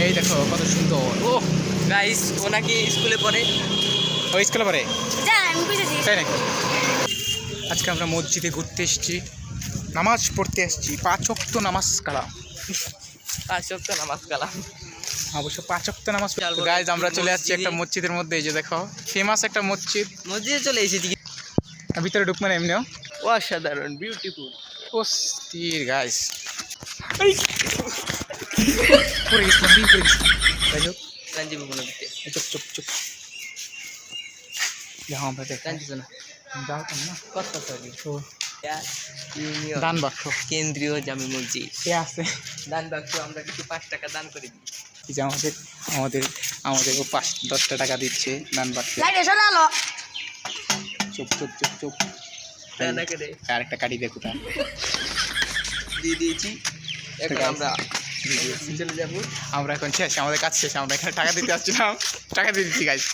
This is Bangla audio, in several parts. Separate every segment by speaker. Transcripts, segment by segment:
Speaker 1: এই দেখো কত সুন্দর। ও
Speaker 2: গাইস ও নাকি স্কুলে পড়ে।
Speaker 1: ও স্কুলে পড়ে
Speaker 3: আমি বুঝেছি।
Speaker 1: তাই নাকি? আজকে আমরা মসজিদে ঘুরতে এসেছি, নামাজ পড়তে এসেছি, 5 ওয়াক্ত নামাজ কালাম।
Speaker 2: 5 ওয়াক্ত নামাজ কালাম,
Speaker 1: অবশ্য 5 ওয়াক্ত নামাজ। গাইজ আমরা চলে আসছি একটা মসজিদের মধ্যে। এই যে দেখো ফেমাস একটা
Speaker 2: মসজিদে চলে এসেছি।
Speaker 1: ভিতরে ঢুকবে না এমনিও
Speaker 2: অসাধারণ বিউটিফুল।
Speaker 1: ও স্থির গাইজ পড়ে গেছিলাম, পড়ে গেছিলাম। যাই হোক
Speaker 2: কাঞ্জিবু কোনো দিতে
Speaker 1: চুপ চুপ চুপ। यहाँ पे देखा
Speaker 2: কাঞ্জিস না
Speaker 1: जाओ तुम ना
Speaker 2: কত সরি
Speaker 1: तो
Speaker 2: ইউনিয়ন
Speaker 1: दान बाक्स
Speaker 2: কেন্দ্রীয় জামি মসজিদ।
Speaker 1: ये आसे
Speaker 2: দান বাক্স আমরা কিছু 5 টাকা দান করে দিই।
Speaker 1: এই যে আমাদের ও 5-10 টাকা দিচ্ছে দান বাক্সে।
Speaker 3: লাইট এসো না লো।
Speaker 1: চুপ চুপ চুপ চুপ।
Speaker 2: টাকা করে
Speaker 1: আরেকটা কাটি দেখো তা
Speaker 2: দিয়ে দিয়েছি। এখন আমরা চলে যাব।
Speaker 1: আমরা এখন শেষ, আমাদের কাজ শেষ। আমরা এখানে টাকা দিতে আসছিলাম, টাকা দিয়ে দিচ্ছি গাইজ।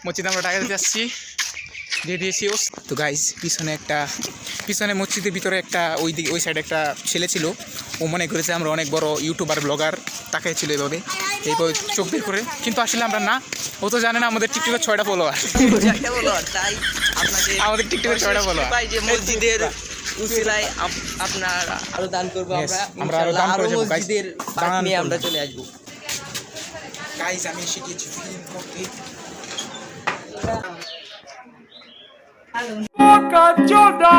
Speaker 1: মসজিদে আমরা টাকা দিতে আসছি, দিয়ে দিয়েছি। ও তো গাইজ পিছনে মসজিদের ভিতরে একটা ওই সাইডে একটা ছেলে ছিল। ও মনে করেছে আমরা অনেক বড় ইউটিউবার ব্লগার, তাকাই ছিল এইভাবে চোখ বের করে, কিন্তু আসলে আমরা না। ও তো জানে না আমাদের টিকটকের 6টা ফলোয়ার।
Speaker 2: তাই আপনাদের
Speaker 1: আমাদের টিকটকের 6টা ফলোয়ার।
Speaker 2: যে মসজিদের উসিলায় আপনার আরো দান করবো।
Speaker 1: আমরা আরো দান করে যাবো গাইজ।
Speaker 2: মসজিদের পাক নিয়ে আমরা চলে আসবো।
Speaker 1: গাইজ আমি শিখেছি ফিল্ম করতে।
Speaker 3: Boca Joda.